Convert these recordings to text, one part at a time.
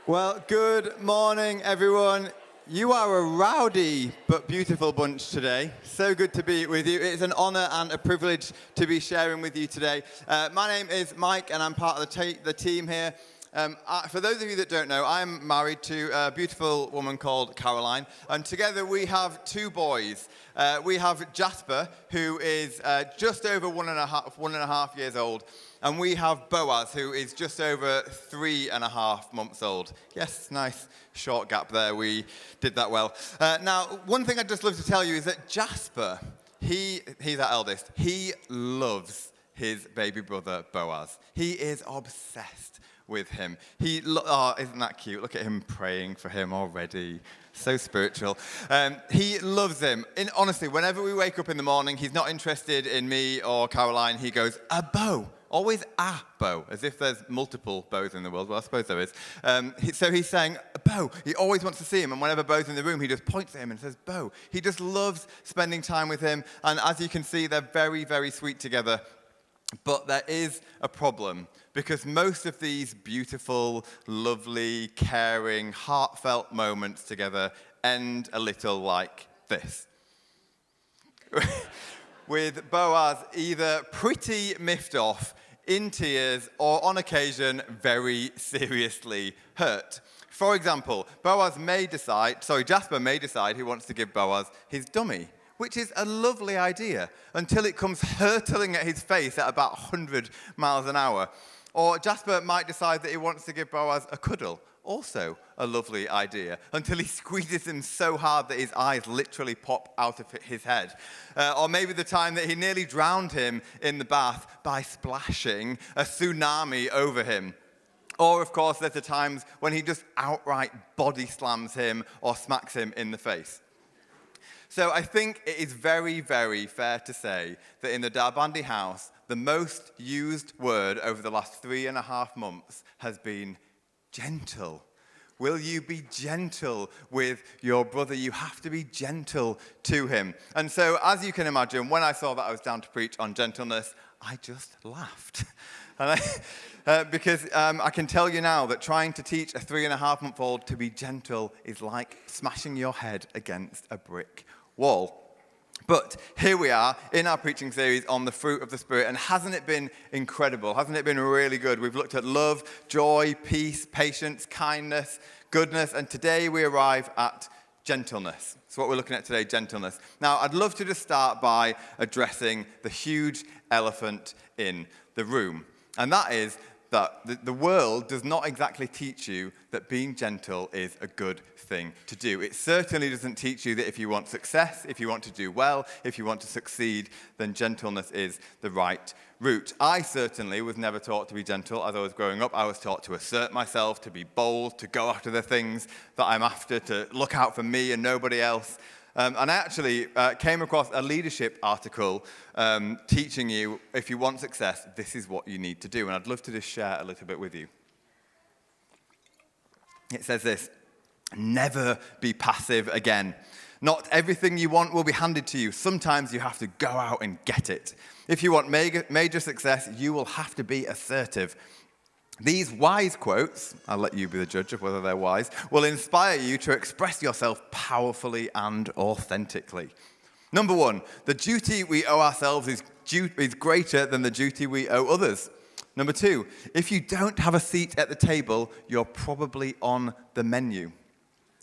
Well, good morning, everyone. You are a rowdy but beautiful bunch today. So good to be with you. It's an honor and a privilege to be sharing with you today. My name is Mike, and I'm part of the team here. For those of you that don't know, I'm married to a beautiful woman called Caroline, and together we have two boys. We have Jasper, who is just over one and a half years old, and we have Boaz, who is just over 3.5 months old. Yes, nice short gap there. We did that well. Now, one thing I'd just love to tell you is that Jasper, he's our eldest. He loves his baby brother Boaz. He is obsessed with him. Isn't that cute? Look at him praying for him already. So spiritual. He loves him. Honestly, whenever we wake up in the morning, he's not interested in me or Caroline. He goes, a bow. Always a bow, as if there's multiple bows in the world. Well, I suppose there is. So he's saying, Bo. He always wants to see him. And whenever Bo's in the room, he just points at him and says, Bo. He just loves spending time with him. And as you can see, they're very, very sweet together. But there is a problem, because most of these beautiful, lovely, caring, heartfelt moments together end a little like this. With Boaz either pretty miffed off, in tears, or on occasion, very seriously hurt. For example, Jasper may decide he wants to give Boaz his dummy, which is a lovely idea, until it comes hurtling at his face at about 100 miles an hour. Or Jasper might decide that he wants to give Boaz a cuddle, also a lovely idea, until he squeezes him so hard that his eyes literally pop out of his head. Or maybe the time that he nearly drowned him in the bath by splashing a tsunami over him. Or, of course, there's the times when he just outright body slams him or smacks him in the face. So I think it is very, very fair to say that in the Darbandi house, the most used word over the last 3.5 months has been gentle. Will you be gentle with your brother? You have to be gentle to him. And so, as you can imagine, when I saw that I was down to preach on gentleness, I just laughed. Because I can tell you now that trying to teach a 3.5-month-old to be gentle is like smashing your head against a brick wall. But here we are in our preaching series on the fruit of the Spirit, and hasn't it been incredible? Hasn't it been really good? We've looked at love, joy, peace, patience, kindness, goodness, and today we arrive at gentleness. So what we're looking at today, gentleness. Now, I'd love to just start by addressing the huge elephant in the room, and that is that the world does not exactly teach you that being gentle is a good thing to do. It certainly doesn't teach you that if you want success, if you want to do well, if you want to succeed, then gentleness is the right route. I certainly was never taught to be gentle as I was growing up. I was taught to assert myself, to be bold, to go after the things that I'm after, to look out for me and nobody else. And I actually came across a leadership article teaching you, if you want success, this is what you need to do. And I'd love to just share a little bit with you. It says this: never be passive again. Not everything you want will be handed to you. Sometimes you have to go out and get it. If you want major success, you will have to be assertive. These wise quotes, I'll let you be the judge of whether they're wise, will inspire you to express yourself powerfully and authentically. Number 1, the duty we owe ourselves is greater than the duty we owe others. Number 2, if you don't have a seat at the table, you're probably on the menu.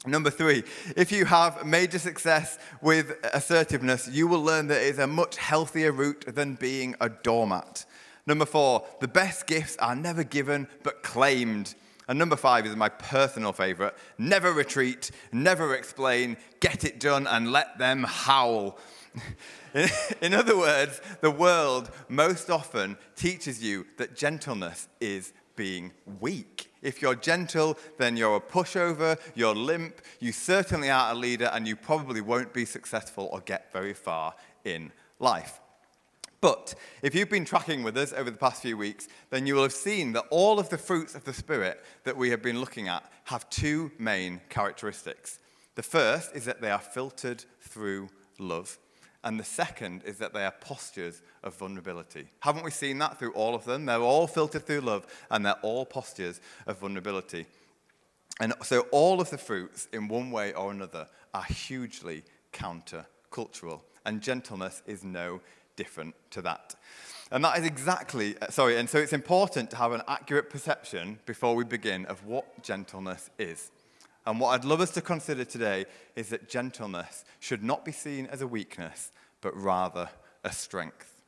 Number 3, if you have major success with assertiveness, you will learn that it is a much healthier route than being a doormat. Number 4, the best gifts are never given but claimed. And number 5 is my personal favorite: never retreat, never explain, get it done and let them howl. In other words, the world most often teaches you that gentleness is being weak. If you're gentle, then you're a pushover, you're limp, you certainly aren't a leader, and you probably won't be successful or get very far in life. But if you've been tracking with us over the past few weeks, then you will have seen that all of the fruits of the Spirit that we have been looking at have 2 main characteristics. The first is that they are filtered through love. And the second is that they are postures of vulnerability. Haven't we seen that through all of them? They're all filtered through love, and they're all postures of vulnerability. And so all of the fruits, in one way or another, are hugely counter-cultural. And gentleness is no different to that. And that is and so it's important to have an accurate perception before we begin of what gentleness is. And what I'd love us to consider today is that gentleness should not be seen as a weakness, but rather a strength.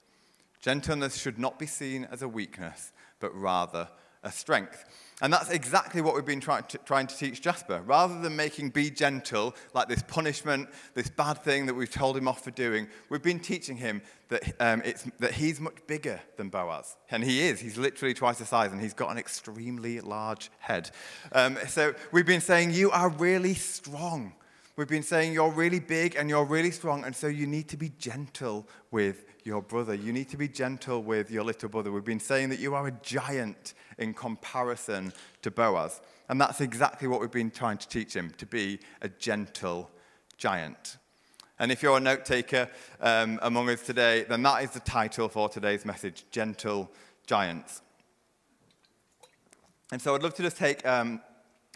Gentleness should not be seen as a weakness, but rather a strength. And that's exactly what we've been trying to teach Jasper. Rather than making be gentle like this punishment, this bad thing that we've told him off for doing, we've been teaching him that he's much bigger than Boaz. And he is. He's literally twice the size, and he's got an extremely large head. So we've been saying, you are really strong. We've been saying you're really big and you're really strong, and so you need to be gentle with your brother. You need to be gentle with your little brother. We've been saying that you are a giant in comparison to Boaz. And that's exactly what we've been trying to teach him, to be a gentle giant. And if you're a note taker among us today, then that is the title for today's message, Gentle Giants. And so I'd love to just take a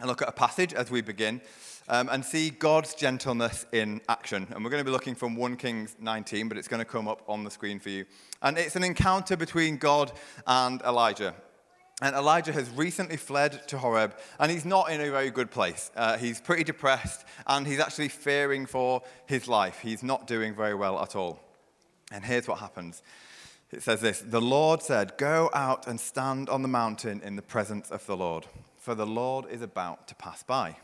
look at a passage as we begin. And see God's gentleness in action. And we're going to be looking from 1 Kings 19, but it's going to come up on the screen for you. And it's an encounter between God and Elijah. And Elijah has recently fled to Horeb, and he's not in a very good place. He's pretty depressed, and he's actually fearing for his life. He's not doing very well at all. And here's what happens. It says this, "The Lord said, 'Go out and stand on the mountain in the presence of the Lord, for the Lord is about to pass by.'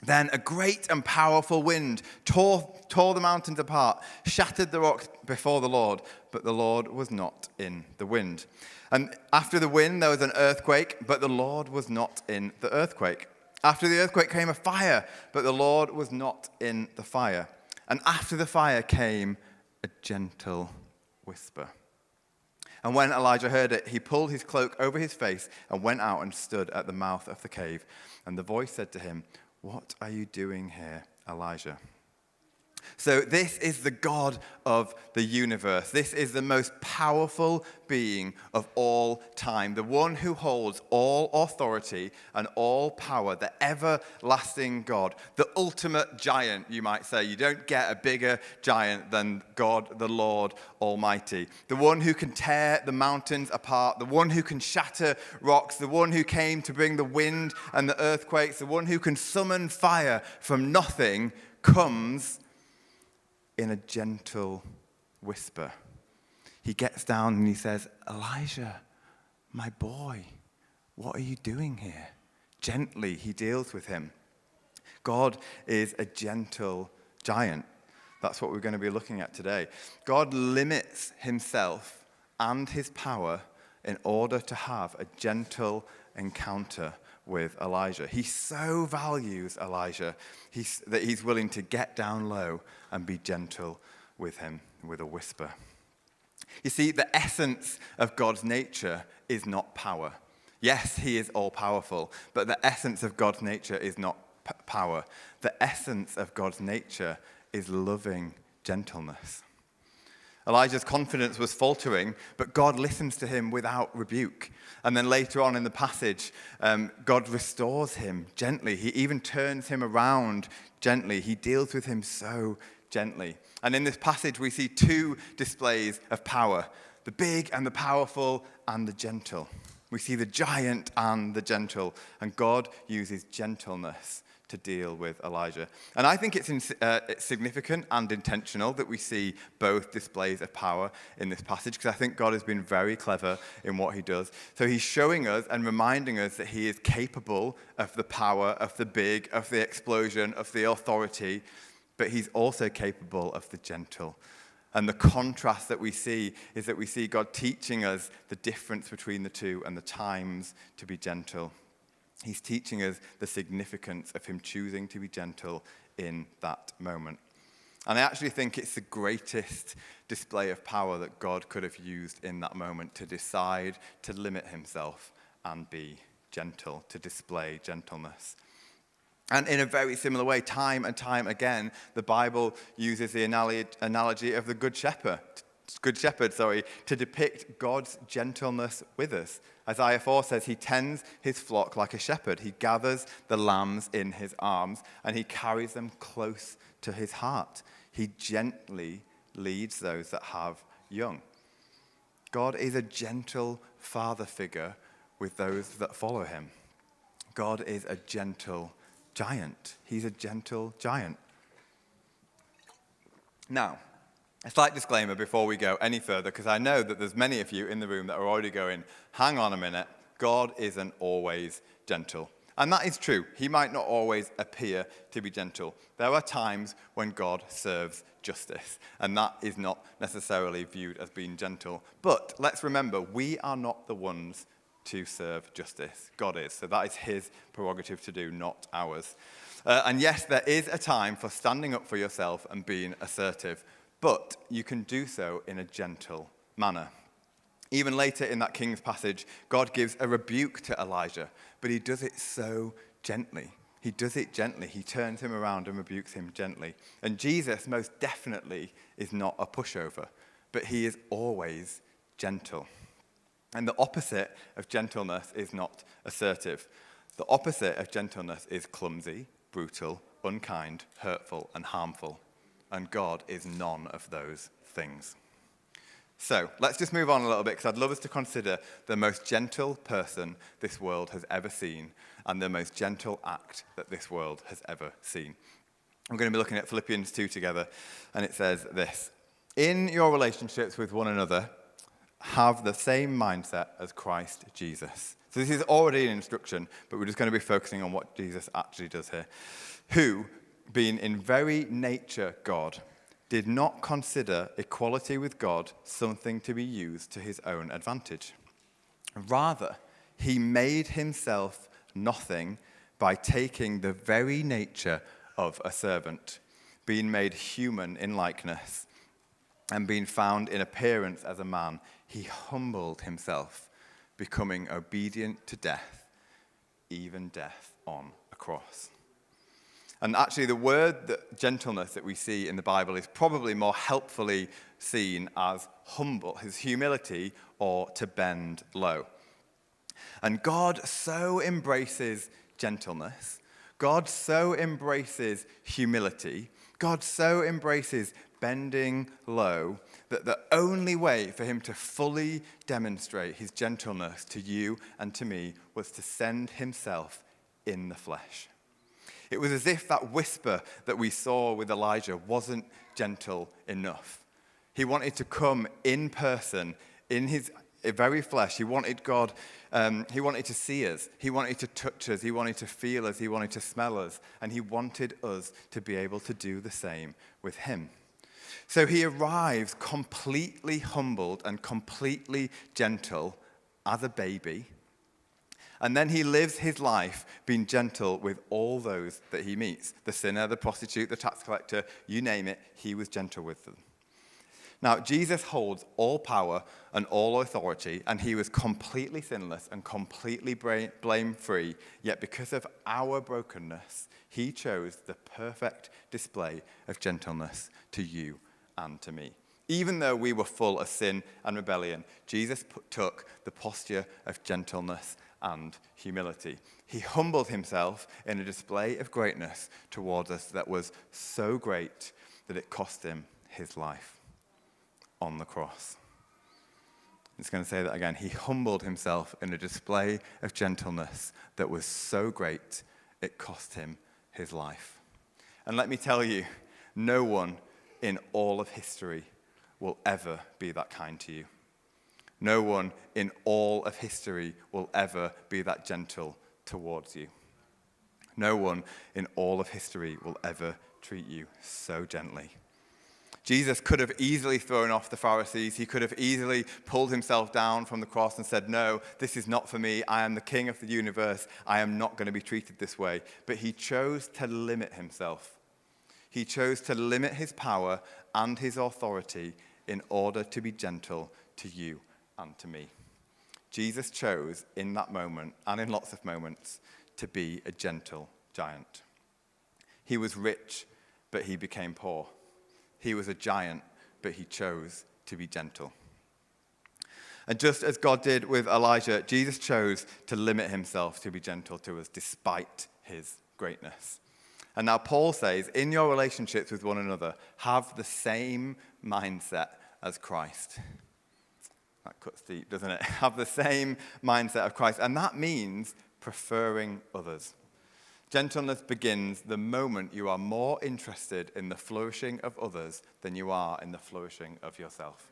Then a great and powerful wind tore the mountains apart, shattered the rocks before the Lord, but the Lord was not in the wind. And after the wind, there was an earthquake, but the Lord was not in the earthquake. After the earthquake came a fire, but the Lord was not in the fire. And after the fire came a gentle whisper. And when Elijah heard it, he pulled his cloak over his face and went out and stood at the mouth of the cave. And the voice said to him, 'What are you doing here, Elijah?'" So this is the God of the universe. This is the most powerful being of all time, the one who holds all authority and all power, the everlasting God, the ultimate giant, you might say. You don't get a bigger giant than God, the Lord Almighty, the one who can tear the mountains apart, the one who can shatter rocks, the one who came to bring the wind and the earthquakes, the one who can summon fire from nothing, comes in a gentle whisper. He gets down and he says, "Elijah, my boy, what are you doing here?" Gently, he deals with him. God is a gentle giant. That's what we're going to be looking at today. God limits himself and his power in order to have a gentle encounter with Elijah. He so values Elijah that he's willing to get down low and be gentle with him with a whisper. You see, the essence of God's nature is not power. Yes, he is all-powerful, but the essence of God's nature is not power. The essence of God's nature is loving gentleness. Elijah's confidence was faltering, but God listens to him without rebuke. And then later on in the passage, God restores him gently. He even turns him around gently. He deals with him so gently. And in this passage, we see two displays of power, the big and the powerful and the gentle. We see the giant and the gentle, and God uses gentleness to deal with Elijah. And I think it's significant and intentional that we see both displays of power in this passage, because I think God has been very clever in what he does. So he's showing us and reminding us that he is capable of the power, of the big, of the explosion, of the authority, but he's also capable of the gentle. And the contrast that we see is that we see God teaching us the difference between the two and the times to be gentle. He's teaching us the significance of him choosing to be gentle in that moment. And I actually think it's the greatest display of power that God could have used in that moment, to decide to limit himself and be gentle, to display gentleness. And in a very similar way, time and time again, the Bible uses the analogy of the Good Shepherd Good Shepherd, to depict God's gentleness with us. Isaiah 4 says he tends his flock like a shepherd. He gathers the lambs in his arms and he carries them close to his heart. He gently leads those that have young. God is a gentle father figure with those that follow him. God is a gentle giant. He's a gentle giant. Now, a slight disclaimer before we go any further, because I know that there's many of you in the room that are already going, hang on a minute, God isn't always gentle. And that is true. He might not always appear to be gentle. There are times when God serves justice, and that is not necessarily viewed as being gentle. But let's remember, we are not the ones to serve justice. God is. So that is his prerogative to do, not ours. And yes, there is a time for standing up for yourself and being assertive, but you can do so in a gentle manner. Even later in that king's passage, God gives a rebuke to Elijah, but he does it so gently. He does it gently. He turns him around and rebukes him gently. And Jesus most definitely is not a pushover, but he is always gentle. And the opposite of gentleness is not assertive. The opposite of gentleness is clumsy, brutal, unkind, hurtful, and harmful. And God is none of those things. So let's just move on a little bit, because I'd love us to consider the most gentle person this world has ever seen and the most gentle act that this world has ever seen. I'm going to be looking at Philippians 2 together, and it says this: in your relationships with one another, have the same mindset as Christ Jesus. So this is already an instruction, but we're just going to be focusing on what Jesus actually does here. Who, being in very nature God, did not consider equality with God something to be used to his own advantage. Rather, he made himself nothing by taking the very nature of a servant, being made human in likeness, and being found in appearance as a man. He humbled himself, becoming obedient to death, even death on a cross. And actually, the word gentleness that we see in the Bible is probably more helpfully seen as humble, his humility, or to bend low. And God so embraces gentleness, God so embraces humility, God so embraces bending low, that the only way for him to fully demonstrate his gentleness to you and to me was to send himself in the flesh. It was as if that whisper that we saw with Elijah wasn't gentle enough. He wanted to come in person, in his very flesh. He wanted God, he wanted to see us. He wanted to touch us. He wanted to feel us. He wanted to smell us. And he wanted us to be able to do the same with him. So he arrives completely humbled and completely gentle as a baby. And then he lives his life being gentle with all those that he meets. The sinner, the prostitute, the tax collector, you name it, he was gentle with them. Now, Jesus holds all power and all authority, and he was completely sinless and completely blame-free, yet because of our brokenness, he chose the perfect display of gentleness to you and to me. Even though we were full of sin and rebellion, Jesus took the posture of gentleness and humility. He humbled himself in a display of greatness towards us that was so great that it cost him his life on the cross. I'm just going to say that again. He humbled himself in a display of gentleness that was so great it cost him his life. And let me tell you, no one in all of history will ever be that kind to you. No one in all of history will ever be that gentle towards you. No one in all of history will ever treat you so gently. Jesus could have easily thrown off the Pharisees. He could have easily pulled himself down from the cross and said, no, this is not for me. I am the king of the universe. I am not going to be treated this way. But he chose to limit himself. He chose to limit his power and his authority in order to be gentle to you and to me. Jesus chose in that moment, and in lots of moments, to be a gentle giant. He was rich, but he became poor. He was a giant, but he chose to be gentle. And just as God did with Elijah, Jesus chose to limit himself to be gentle to us despite his greatness. And now Paul says, in your relationships with one another, have the same mindset as Christ. That cuts deep, doesn't it? Have the same mindset of Christ. And that means preferring others. Gentleness begins the moment you are more interested in the flourishing of others than you are in the flourishing of yourself.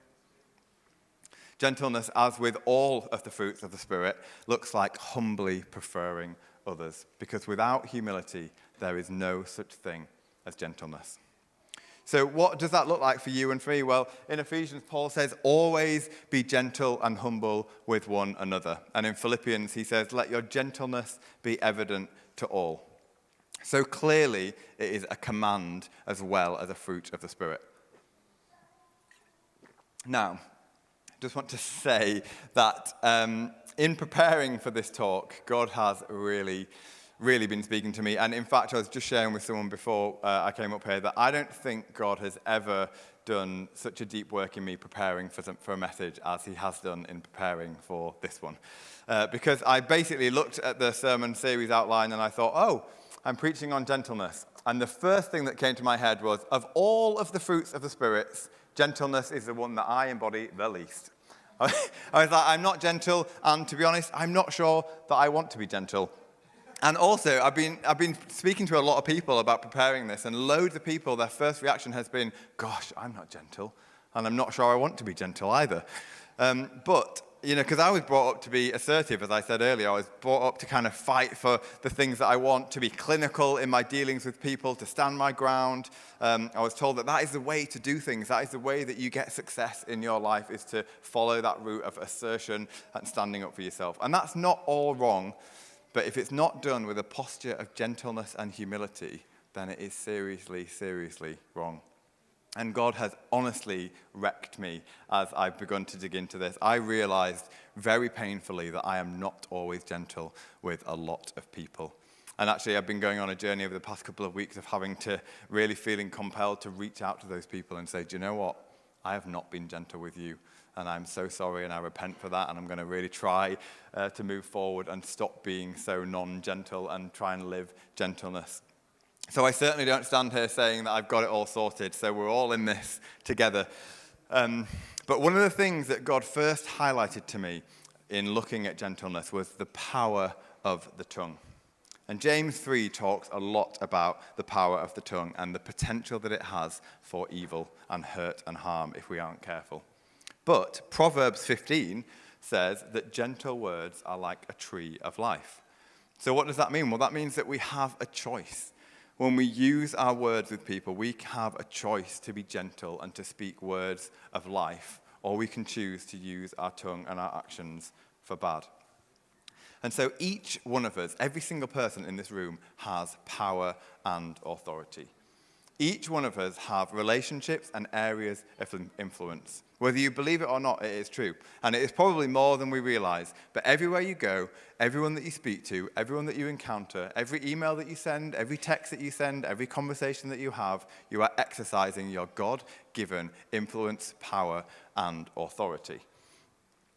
Gentleness, as with all of the fruits of the Spirit, looks like humbly preferring others, because without humility, there is no such thing as gentleness. So what does that look like for you and for me? Well, in Ephesians, Paul says, always be gentle and humble with one another. And in Philippians, he says, let your gentleness be evident to all. So clearly, it is a command as well as a fruit of the Spirit. Now, just want to say that in preparing for this talk, God has really been speaking to me. And in fact, I was just sharing with someone before I came up here that I don't think God has ever done such a deep work in me preparing for a message as he has done in preparing for this one. Because I basically looked at the sermon series outline and I thought, oh, I'm preaching on gentleness. And the first thing that came to my head was, of all of the fruits of the spirits, gentleness is the one that I embody the least. I was like, I'm not gentle, and to be honest, I'm not sure that I want to be gentle. And also, I've been speaking to a lot of people about preparing this, and loads of people, their first reaction has been, gosh, I'm not gentle, and I'm not sure I want to be gentle either. But, because I was brought up to be assertive, as I said earlier. I was brought up to kind of fight for the things that I want, to be clinical in my dealings with people, to stand my ground. I was told that is the way to do things. That is the way that you get success in your life, is to follow that route of assertion and standing up for yourself. And that's not all wrong, but if it's not done with a posture of gentleness and humility, then it is seriously, seriously wrong. And God has honestly wrecked me as I've begun to dig into this. I realized very painfully that I am not always gentle with a lot of people. And actually, I've been going on a journey over the past couple of weeks of having to really feeling compelled to reach out to those people and say, do you know what? I have not been gentle with you. And I'm so sorry, and I repent for that. And I'm going to really try to move forward and stop being so non-gentle and try and live gentleness. So I certainly don't stand here saying that I've got it all sorted, so we're all in this together. But one of the things that God first highlighted to me in looking at gentleness was the power of the tongue. And James 3 talks a lot about the power of the tongue and the potential that it has for evil and hurt and harm if we aren't careful. But Proverbs 15 says that gentle words are like a tree of life. So what does that mean? Well, that means that we have a choice. When we use our words with people, we have a choice to be gentle and to speak words of life, or we can choose to use our tongue and our actions for bad. And so each one of us, every single person in this room, has power and authority. Each one of us have relationships and areas of influence. Whether you believe it or not, it is true. And it is probably more than we realize. But everywhere you go, everyone that you speak to, everyone that you encounter, every email that you send, every text that you send, every conversation that you have, you are exercising your God-given influence, power, and authority.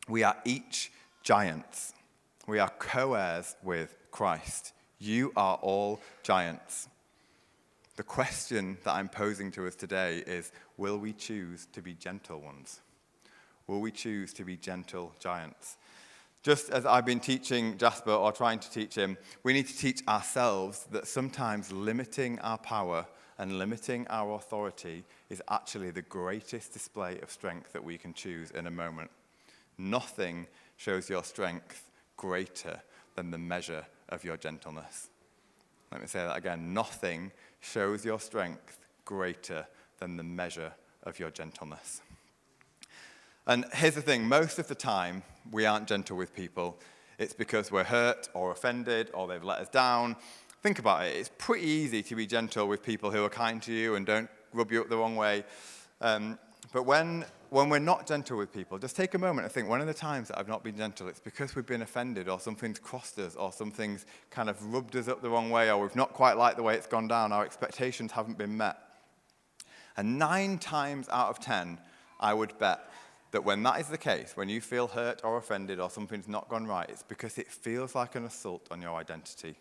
We are each giants. We are co-heirs with Christ. You are all giants. The question that I'm posing to us today is, will we choose to be gentle ones? Will we choose to be gentle giants? Just as I've been teaching Jasper, or trying to teach him, we need to teach ourselves that sometimes limiting our power and limiting our authority is actually the greatest display of strength that we can choose in a moment. Nothing shows your strength greater than the measure of your gentleness. Let me say that again. Nothing shows your strength greater than the measure of your gentleness. And here's the thing. Most of the time, we aren't gentle with people. It's because we're hurt or offended or they've let us down. Think about it. It's pretty easy to be gentle with people who are kind to you and don't rub you up the wrong way. But when we're not gentle with people, just take a moment and think, one of the times that I've not been gentle, it's because we've been offended or something's crossed us or something's kind of rubbed us up the wrong way or we've not quite liked the way it's gone down. Our expectations haven't been met. And 9 times out of 10, I would bet that when that is the case, when you feel hurt or offended or something's not gone right, it's because it feels like an assault on your identity.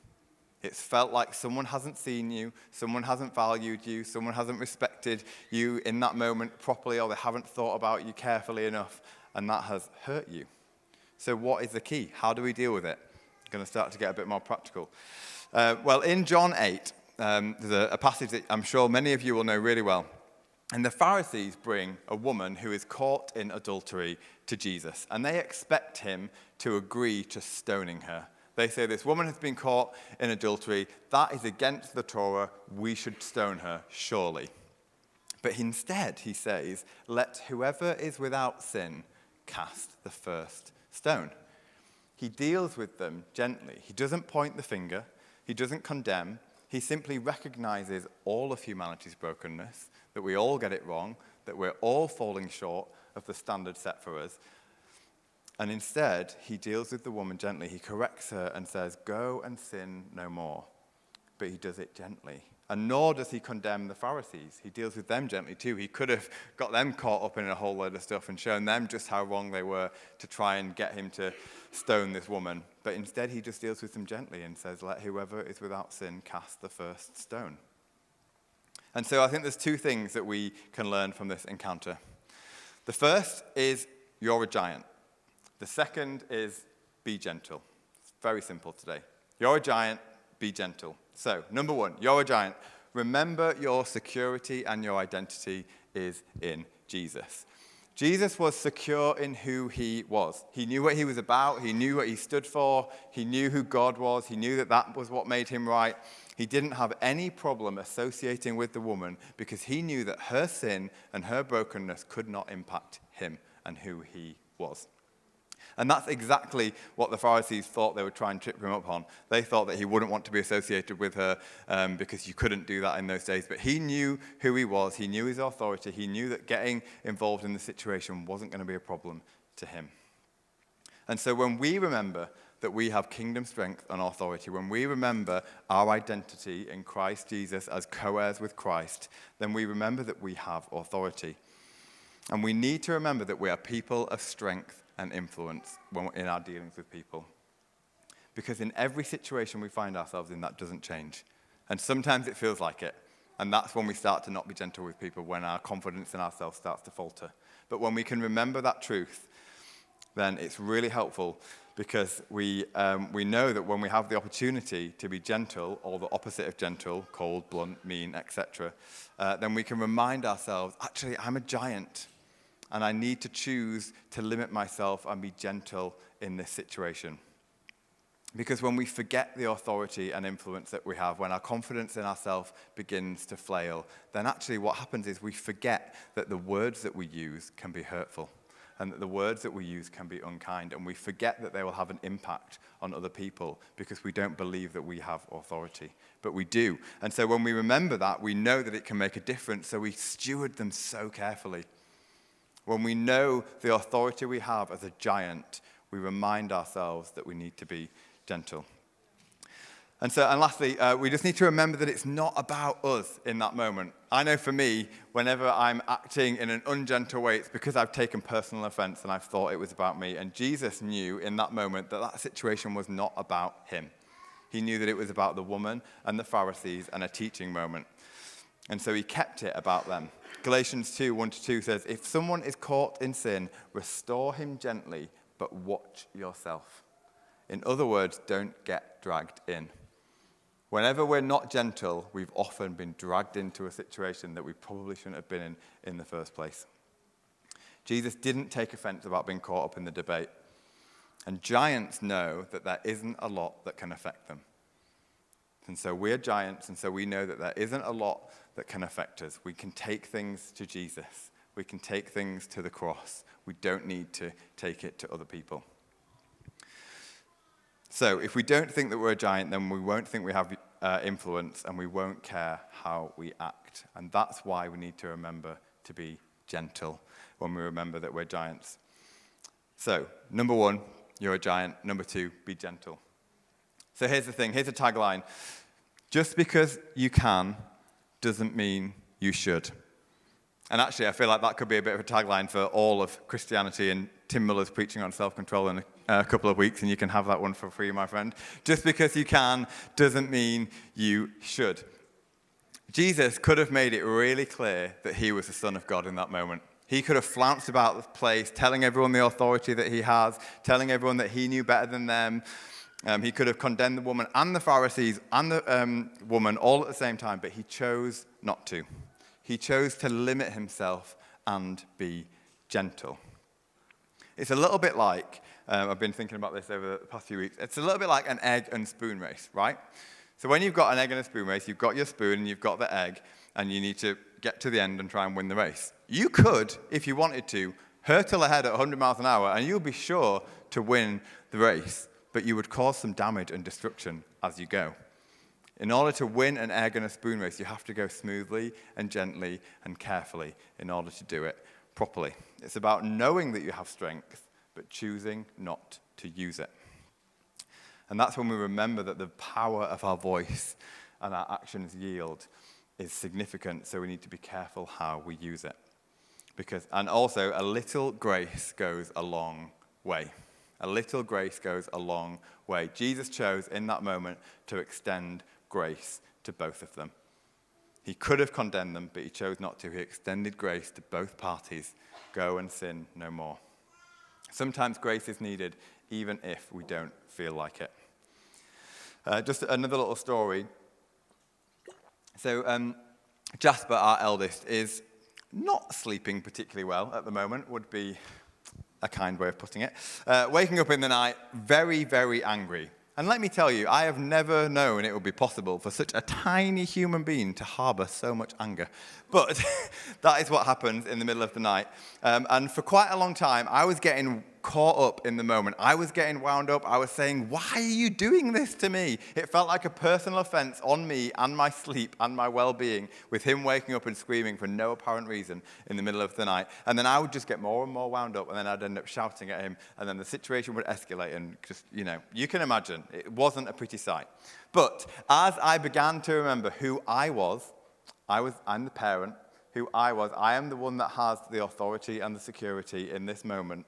It's felt like someone hasn't seen you, someone hasn't valued you, someone hasn't respected you in that moment properly, or they haven't thought about you carefully enough, and that has hurt you. So what is the key? How do we deal with it? I'm going to start to get a bit more practical. Well, in John 8, there's a passage that I'm sure many of you will know really well. And the Pharisees bring a woman who is caught in adultery to Jesus, and they expect him to agree to stoning her. They say, this woman has been caught in adultery. That is against the Torah. We should stone her, surely. But instead, he says, let whoever is without sin cast the first stone. He deals with them gently. He doesn't point the finger. He doesn't condemn. He simply recognizes all of humanity's brokenness, that we all get it wrong, that we're all falling short of the standard set for us. And instead, he deals with the woman gently. He corrects her and says, go and sin no more. But he does it gently. And nor does he condemn the Pharisees. He deals with them gently too. He could have got them caught up in a whole load of stuff and shown them just how wrong they were to try and get him to stone this woman. But instead, he just deals with them gently and says, let whoever is without sin cast the first stone. And so I think there's two things that we can learn from this encounter. The first is, you're a giant. The second is, be gentle. It's very simple today. You're a giant, be gentle. So, number one, you're a giant. Remember your security and your identity is in Jesus. Jesus was secure in who he was. He knew what he was about. He knew what he stood for. He knew who God was. He knew that that was what made him right. He didn't have any problem associating with the woman because he knew that her sin and her brokenness could not impact him and who he was. And that's exactly what the Pharisees thought they were trying to trip him up on. They thought that he wouldn't want to be associated with her because you couldn't do that in those days. But he knew who he was. He knew his authority. He knew that getting involved in the situation wasn't going to be a problem to him. And so when we remember that we have kingdom strength and authority, when we remember our identity in Christ Jesus as co-heirs with Christ, then we remember that we have authority. And we need to remember that we are people of strength and influence in our dealings with people. Because in every situation we find ourselves in, that doesn't change. And sometimes it feels like it. And that's when we start to not be gentle with people, when our confidence in ourselves starts to falter. But when we can remember that truth, then it's really helpful because we know that when we have the opportunity to be gentle, or the opposite of gentle, cold, blunt, mean, etc., then we can remind ourselves, actually, I'm a giant. And I need to choose to limit myself and be gentle in this situation. Because when we forget the authority and influence that we have, when our confidence in ourselves begins to flail, then actually what happens is we forget that the words that we use can be hurtful, and that the words that we use can be unkind, and we forget that they will have an impact on other people because we don't believe that we have authority. But we do. And so when we remember that, we know that it can make a difference, so we steward them so carefully. When we know the authority we have as a giant, we remind ourselves that we need to be gentle. And lastly, we just need to remember that it's not about us in that moment. I know for me, whenever I'm acting in an ungentle way, it's because I've taken personal offense and I've thought it was about me. And Jesus knew in that moment that that situation was not about him. He knew that it was about the woman and the Pharisees and a teaching moment. And so he kept it about them. Galatians 2, 1-2 says, if someone is caught in sin, restore him gently, but watch yourself. In other words, don't get dragged in. Whenever we're not gentle, we've often been dragged into a situation that we probably shouldn't have been in the first place. Jesus didn't take offense about being caught up in the debate. And giants know that there isn't a lot that can affect them. And so we're giants, and so we know that there isn't a lot that can affect us. We can take things to Jesus. We can take things to the cross. We don't need to take it to other people. So if we don't think that we're a giant, then we won't think we have influence, and we won't care how we act. And that's why we need to remember to be gentle when we remember that we're giants. So, number one, you're a giant. Number two, be gentle. So here's the thing. Here's a tagline. Just because you can doesn't mean you should. And actually, I feel like that could be a bit of a tagline for all of Christianity, and Tim Miller's preaching on self-control in a couple of weeks, and you can have that one for free, my friend. Just because you can doesn't mean you should. Jesus could have made it really clear that he was the Son of God in that moment. He could have flounced about the place, telling everyone the authority that he has, telling everyone that he knew better than them. He could have condemned the woman and the Pharisees and the woman all at the same time, but he chose not to. He chose to limit himself and be gentle. It's a little bit like, I've been thinking about this over the past few weeks, it's a little bit like an egg and spoon race, right? So when you've got an egg and a spoon race, you've got your spoon and you've got the egg, and you need to get to the end and try and win the race. You could, if you wanted to, hurtle ahead at 100 miles an hour, and you'll be sure to win the race, but you would cause some damage and destruction as you go. In order to win an egg and a spoon race, you have to go smoothly and gently and carefully in order to do it properly. It's about knowing that you have strength, but choosing not to use it. And that's when we remember that the power of our voice and our actions yield is significant, so we need to be careful how we use it. And also, a little grace goes a long way. A little grace goes a long way. Jesus chose in that moment to extend grace to both of them. He could have condemned them, but he chose not to. He extended grace to both parties. Go and sin no more. Sometimes grace is needed, even if we don't feel like it. Just another little story. So Jasper, our eldest, is not sleeping particularly well at the moment, would be a kind way of putting it. Waking up in the night, very, very angry. And let me tell you, I have never known it would be possible for such a tiny human being to harbor so much anger. But that is what happens in the middle of the night. And for quite a long time, I was getting caught up in the moment. I was getting wound up. I was saying, why are you doing this to me? It felt like a personal offense on me and my sleep and my well-being, with him waking up and screaming for no apparent reason in the middle of the night. And then I would just get more and more wound up, and then I'd end up shouting at him, and then the situation would escalate, and just, you can imagine, it wasn't a pretty sight. But as I began to remember who I'm the parent, I am the one that has the authority and the security in this moment.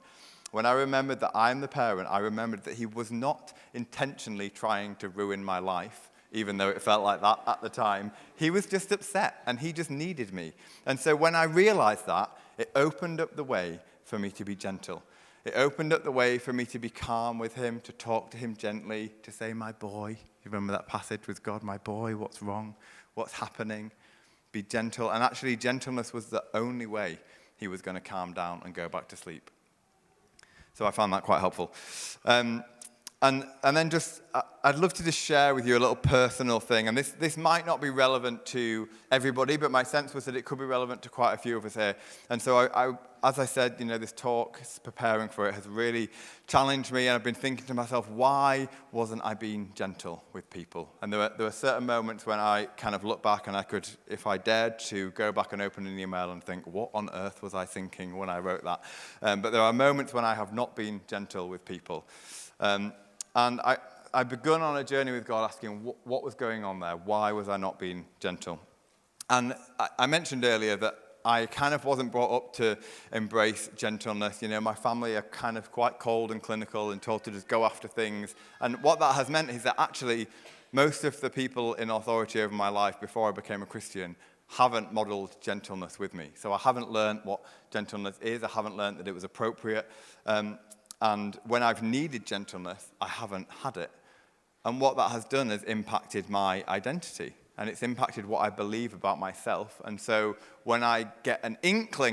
When I remembered that I'm the parent, I remembered that he was not intentionally trying to ruin my life, even though it felt like that at the time. He was just upset, and he just needed me. And so when I realized that, it opened up the way for me to be gentle. It opened up the way for me to be calm with him, to talk to him gently, to say, my boy. You remember that passage with God, my boy, what's wrong? What's happening? Be gentle. And actually, gentleness was the only way he was going to calm down and go back to sleep. So I found that quite helpful. And then I'd love to just share with you a little personal thing. And this might not be relevant to everybody, but my sense was that it could be relevant to quite a few of us here. And so I as I said, this talk, preparing for it, has really challenged me. And I've been thinking to myself, why wasn't I being gentle with people? And there were certain moments when I kind of look back, and I could, if I dared to, go back and open an email and think, what on earth was I thinking when I wrote that? But there are moments when I have not been gentle with people. And I'd begun on a journey with God, asking what was going on there? Why was I not being gentle? And I mentioned earlier that I kind of wasn't brought up to embrace gentleness. My family are kind of quite cold and clinical and told to just go after things. And what that has meant is that actually most of the people in authority over my life before I became a Christian haven't modeled gentleness with me. So I haven't learned what gentleness is. I haven't learned that it was appropriate. And when I've needed gentleness, I haven't had it. And what that has done is impacted my identity. And it's impacted what I believe about myself. And so when I get an inkling